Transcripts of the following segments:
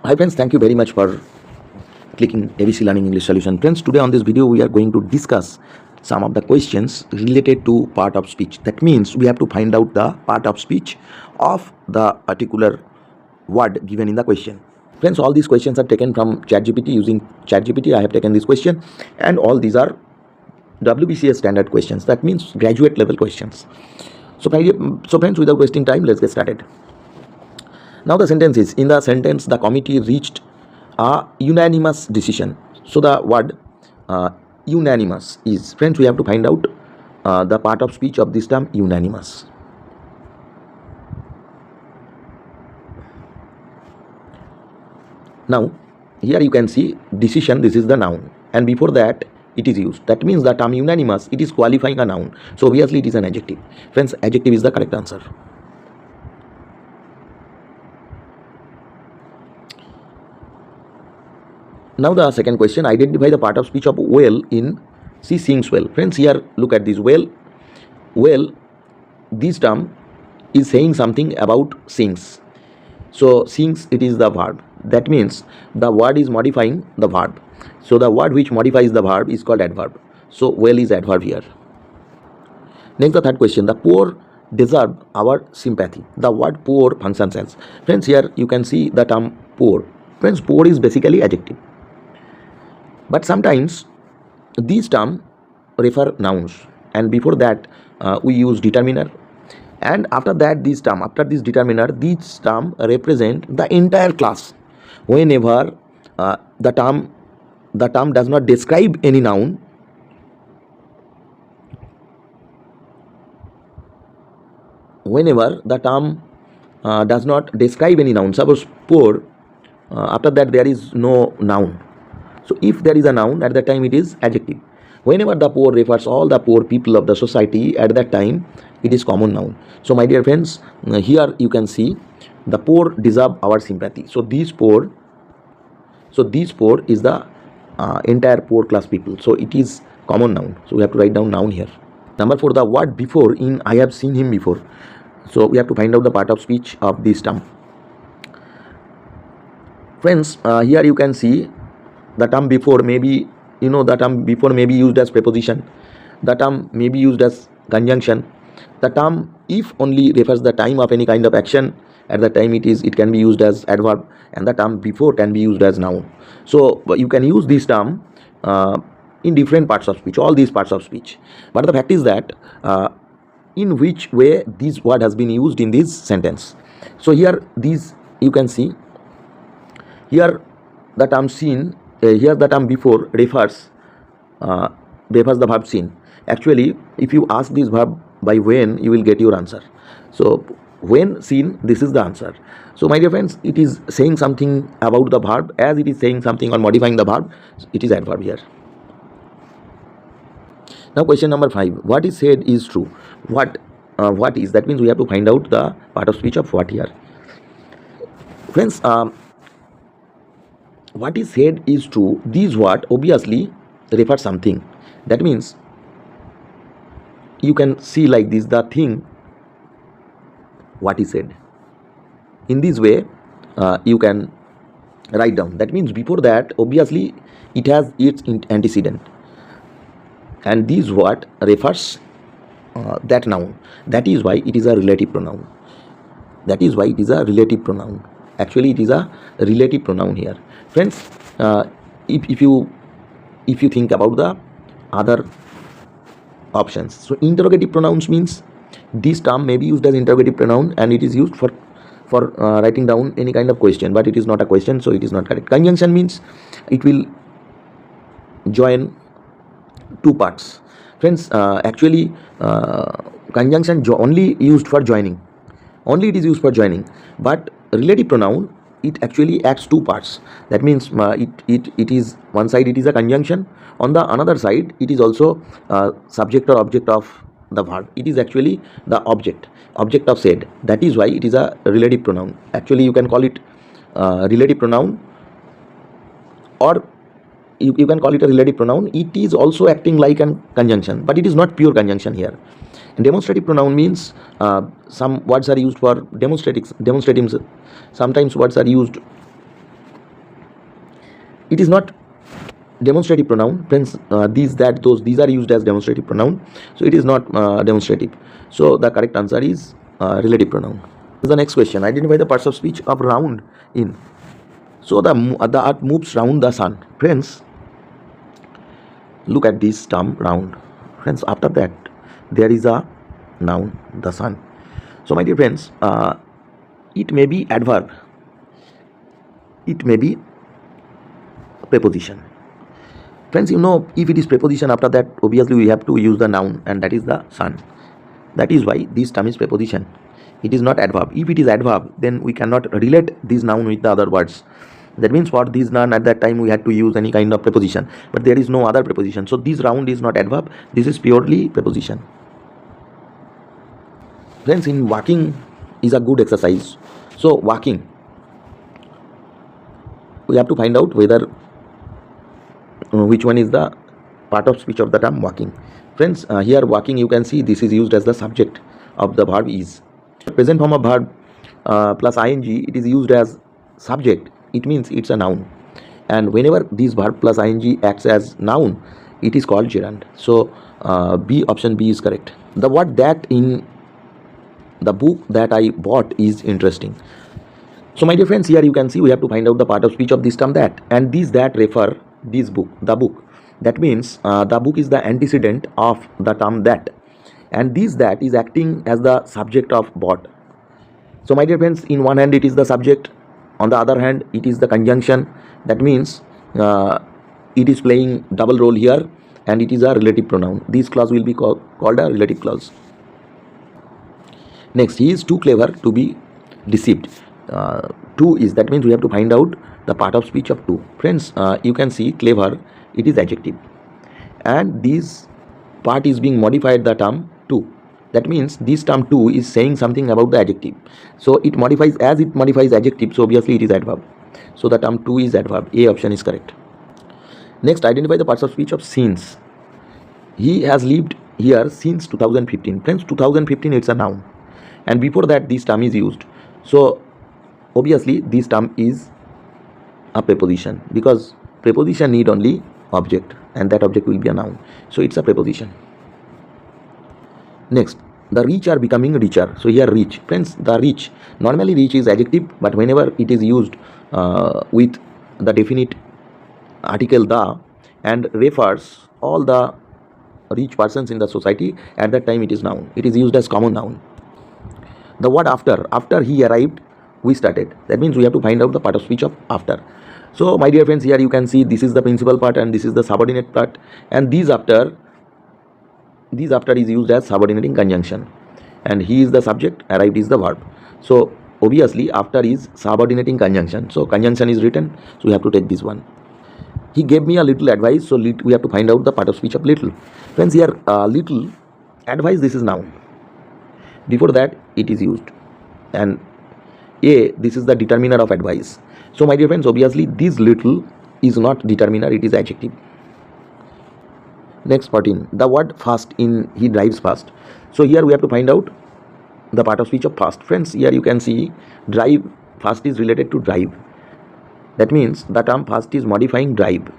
Hi friends, thank you very much for clicking ABC Learning English Solution. Friends, today on this video we are going to discuss some of the questions related to part of speech. That means we have to find out the part of speech of the particular word given in the question. Friends, all these questions are taken from ChatGPT. Using ChatGPT, I have taken this question, and all these are WBCS standard questions. That means graduate level questions. So friends, without wasting time, let's get started. Now the sentence is, in the sentence, the committee reached a unanimous decision. So the word unanimous is, friends, we have to find out the part of speech of this term unanimous. Now here you can see decision, this is the noun, and before that it is used. That means the term unanimous, it is qualifying a noun. So obviously it is an adjective. Friends, adjective is the correct answer. Now the second question, identify the part of speech of well in she sings well. Friends, here look at this well. Well, this term is saying something about sings. So sings, it is the verb. That means the word is modifying the verb. So the word which modifies the verb is called adverb. So well is adverb here. Next, the third question, the poor deserve our sympathy. The word poor functions as. Friends, here you can see the term poor. Friends, poor is basically adjective. But sometimes these terms refer nouns, and before that we use determiner, and after that after this determiner, these terms represent the entire class. Whenever the term does not describe any noun, suppose poor, after that there is no noun. So if there is a noun, at that time it is adjective. Whenever the poor refers all the poor people of the society, at that time it is common noun. So my dear friends, here you can see the poor deserve our sympathy. So these poor is the entire poor class people. So it is common noun. So we have to write down noun here. Number 4, the word before in I have seen him before. So we have to find out the part of speech of this term. Friends, here you can see the term before may be, the term before may be used as preposition. The term may be used as conjunction. The term if only refers the time of any kind of action. At that time it can be used as adverb, and the term before can be used as noun. So you can use this term in different parts of speech, all these parts of speech. But the fact is that in which way this word has been used in this sentence. So here you can see here the term seen. Here the term before refers the verb seen. Actually, if you ask this verb by when, you will get your answer. So when seen, this is the answer. So my dear friends, it is saying something about the verb. As it is saying something or modifying the verb, it is adverb here. Now question number 5, what is said is true. What is, that means we have to find out the part of speech of what here. Friends, what is said is true, this word obviously refers something. That means you can see like this, the thing what is said. In this way you can write down. That means before that obviously it has its antecedent, and this word refers that noun. That is why it is a relative pronoun. Actually it is a relative pronoun here. Friends, if you think about the other options, so interrogative pronouns means this term may be used as interrogative pronoun, and it is used for writing down any kind of question, but it is not a question, so it is not correct. Conjunction means it will join two parts. Friends, actually conjunction only used for joining. Only it is used for joining, but relative pronoun, it actually acts two parts. That means it is one side it is a conjunction, on the another side it is also subject or object of the verb. It is actually the object of said. That is why it is a relative pronoun. Actually you can call it relative pronoun, or you can call it a relative pronoun. It is also acting like a conjunction, but it is not pure conjunction here. And demonstrative pronoun means some words are used for demonstrating. Sometimes words are used It is not demonstrative pronoun. Friends, these, that, those, these are used as demonstrative pronoun. So it is not demonstrative. So the correct answer is relative pronoun. The next question, identify the parts of speech of round in. So the earth moves round the sun. Friends, look at this term round. Friends, after that there is a noun, the sun. So my dear friends, it may be adverb, it may be preposition. Friends, you know, if it is preposition, after that obviously we have to use the noun, and that is the sun. That is why this term is preposition. It is not adverb. If it is adverb, then we cannot relate this noun with the other words. That means for this noun at that time we had to use any kind of preposition, but there is no other preposition. So this round is not adverb. This is purely preposition. Friends, in walking is a good exercise. So walking, we have to find out whether which one is the part of speech of the term walking. Friends, here walking, you can see this is used as the subject of the verb is. Present form of verb plus ing, it is used as subject. It means it's a noun, and whenever this verb plus ing acts as noun, it is called gerund. So B, option B is correct. The word that in the book that I bought is interesting. So my dear friends, here you can see we have to find out the part of speech of this term that, and these that refer this book, the book. That means the book is the antecedent of the term that, and this that is acting as the subject of bought. So my dear friends, in one hand it is the subject, on the other hand it is the conjunction. That means it is playing double role here, and it is a relative pronoun. This clause will be called a relative clause. Next, he is too clever to be deceived. Too is, that means we have to find out the part of speech of too. Friends, you can see clever, it is adjective, and this part is being modified the term too. That means this term too is saying something about the adjective. So it modifies, as it modifies adjective, so obviously it is adverb. So the term too is adverb. A, option is correct. Next, identify the parts of speech of since. He has lived here since 2015. Friends, 2015 it's a noun, and before that this term is used. So obviously this term is a preposition, because preposition need only object, and that object will be a noun. So it's a preposition. Next, the rich are becoming richer. So here rich. Friends, the rich, normally rich is adjective, but whenever it is used with the definite article the, and refers all the rich persons in the society, at that time it is noun. It is used as common noun. The word after he arrived, we started. That means we have to find out the part of speech of after. So my dear friends, here you can see this is the principal part and this is the subordinate part, and these after is used as subordinating conjunction, and he is the subject, arrived is the verb. So obviously after is subordinating conjunction, so conjunction is written, so we have to take this one. He gave me a little advice, so we have to find out the part of speech of little. Friends, here little, advice, this is noun. Before that it is used, and A, this is the determiner of advice. So my dear friends, obviously this little is not determiner, it is adjective. Next, 14, the word fast in he drives fast. So here we have to find out the part of speech of fast. Friends, here you can see drive, fast is related to drive. That means the term fast is modifying drive.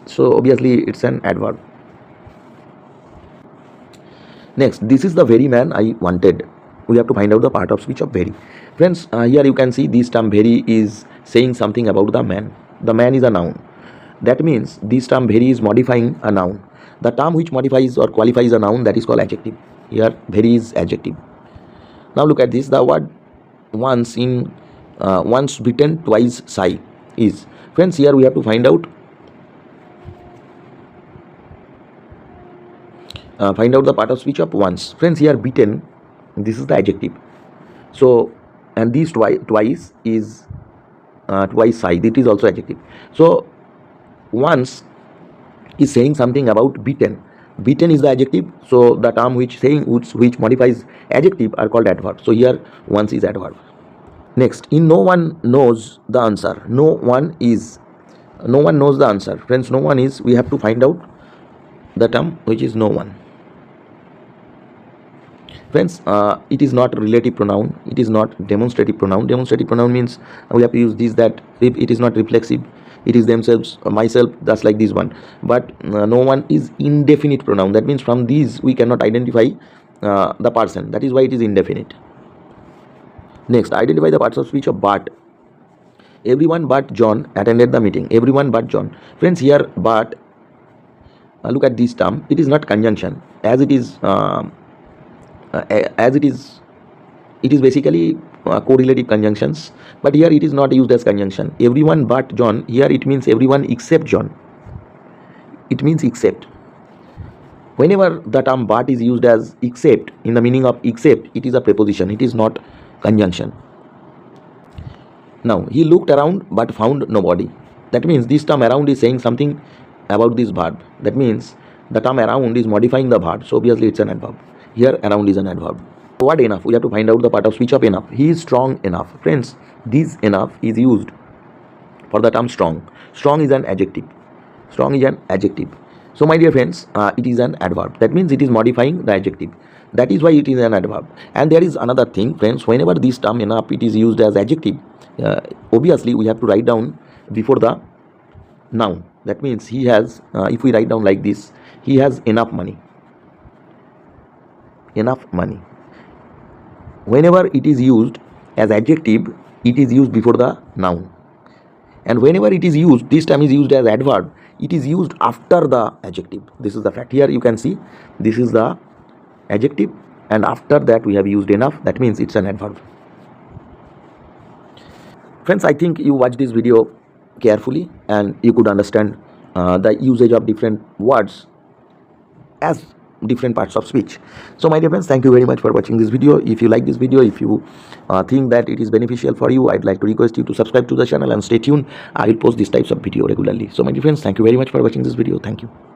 So obviously it's an adverb. Next, this is the very man I wanted. We have to find out the part of speech of very. Friends, here you can see this term very is saying something about the man. The man is a noun. That means this term very is modifying a noun. The term which modifies or qualifies a noun, that is called adjective. Here very is adjective. Now look at this, the word once in once bitten twice shy is. Friends, here we have to find out the part of speech of once. Friends, here bitten, this is the adjective. So, and these twice is twice shy, it is also adjective. So once is saying something about bitten. Bitten is the adjective, so the term which modifies adjective are called adverb. So here once is adverb. Next, in no one knows the answer. No one knows the answer. Friends, no one is, we have to find out the term which is no one. Friends, it is not relative pronoun, it is not demonstrative pronoun. Demonstrative pronoun means we have to use this, that. It is not reflexive. it is themselves, myself, that's like this one. But no one is indefinite pronoun. That means from these we cannot identify the person. That is why it is indefinite. Next, identify the parts of speech of but. Everyone but John attended the meeting. Everyone but John. Friends, here but, look at this term. It is not conjunction, as it is it is basically correlative conjunctions, but here it is not used as conjunction. Everyone but John, here it means everyone except John. It means except. Whenever the term but is used as except, in the meaning of except, it is a preposition, it is not conjunction. Now, he looked around but found nobody. That means this term around is saying something about this verb. That means the term around is modifying the verb, so obviously it's an adverb. Here around is an adverb. What enough? We have to find out the part of speech of enough. He is strong enough. Friends, this enough is used for the term strong. Strong is an adjective. Strong is an adjective. So my dear friends, it is an adverb. That means it is modifying the adjective. That is why it is an adverb. And there is another thing, friends, whenever this term enough, it is used as adjective, obviously we have to write down before the noun. That means he has, if we write down like this, he has enough money. Enough money. Whenever it is used as adjective, it is used before the noun. And whenever it is used, this term is used as adverb, it is used after the adjective. This is the fact. Here you can see, this is the adjective, and after that we have used enough. That means it's an adverb. Friends, I think you watched this video carefully and you could understand the usage of different words as different parts of speech. So my dear friends, thank you very much for watching this video. If you like this video, if you think that it is beneficial for you, I'd like to request you to subscribe to the channel and stay tuned. I will post these types of video regularly. So my dear friends, thank you very much for watching this video. Thank you.